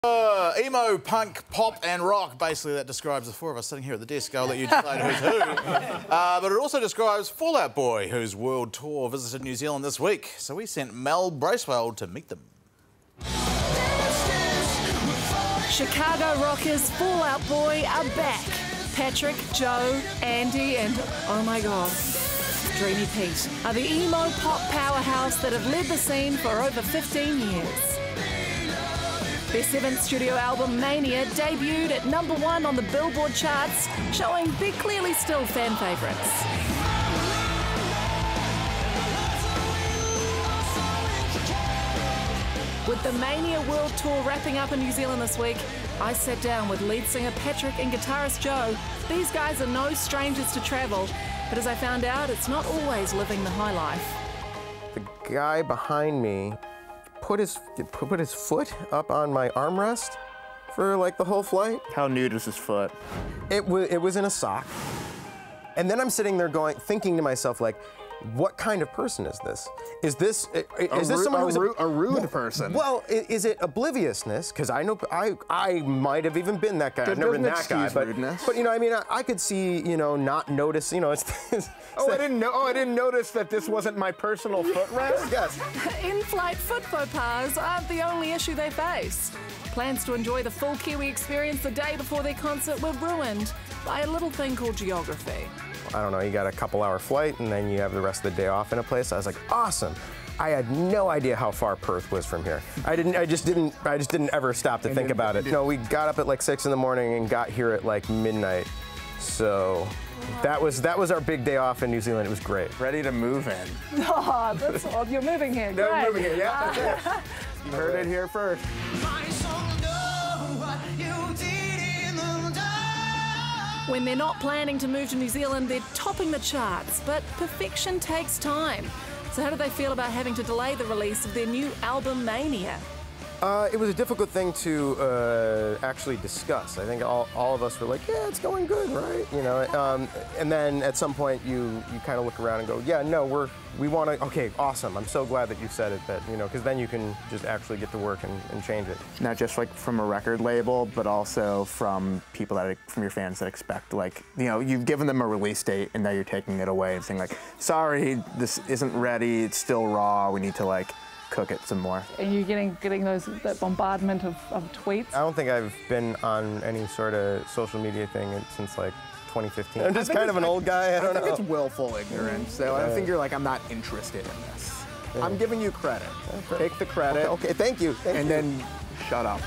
Emo, punk, pop and rock. Basically, that describes the four of us sitting here at the desk. I'll let you decide who's who. But it also describes Fall Out Boy, whose world tour visited New Zealand this week. So we sent Mel Bracewell to meet them. Chicago rockers Fall Out Boy are back. Patrick, Joe, Andy and, oh my God, Dreamy Pete are the emo pop powerhouse that have led the scene for over 15 years. Their seventh studio album, Mania, debuted at #1 on the Billboard charts, showing they're clearly still fan favourites. With the Mania World Tour wrapping up in New Zealand this week, I sat down with lead singer Patrick and guitarist Joe. These guys are no strangers to travel, but as I found out, it's not always living the high life. The guy behind me put his foot up on my armrest for like the whole flight. How nude was his foot? It was in a sock. And then I'm sitting there thinking to myself, like, what kind of person is this? Is this someone who's a rude person? Well, is it obliviousness? Because I know I might have even been that guy. I've never been that guy, but you know, I mean, I could see, you know, not notice, you know, it's. I didn't notice that this wasn't my personal footrest. Yes. In-flight foot faux pas aren't the only issue they face. Plans to enjoy the full Kiwi experience the day before their concert were ruined by a little thing called geography. I don't know, you got a couple-hour flight and then you have the rest of the day off in a place. I was like, awesome. I had no idea how far Perth was from here. I just didn't ever stop to think about it. No, we got up at like 6 in the morning and got here at like midnight. So that was our big day off in New Zealand. It was great. Ready to move in. Oh, that's odd. You're moving here. No, great. moving here. Yeah, that's it. You heard it here first. When they're not planning to move to New Zealand, they're topping the charts, but perfection takes time. So how do they feel about having to delay the release of their new album, Mania? It was a difficult thing to actually discuss. I think all of us were like, yeah, it's going good, right? You know, and then at some point you kind of look around and go, yeah, no, we want to, okay, awesome. I'm so glad that you said it, that, you know, because then you can just actually get to work and change it. Not just like from a record label, but also from people from your fans that expect, like, you know, you've given them a release date and now you're taking it away and saying like, sorry, this isn't ready, it's still raw, we need to like, cook it some more. Are you getting that bombardment of tweets? I don't think I've been on any sort of social media thing since like 2015. I'm just kind of an old guy, I don't know. I think it's willful ignorance, so I think you're like, I'm not interested in this. I'm giving you credit. Take the credit. Okay, thank you. And then shut up.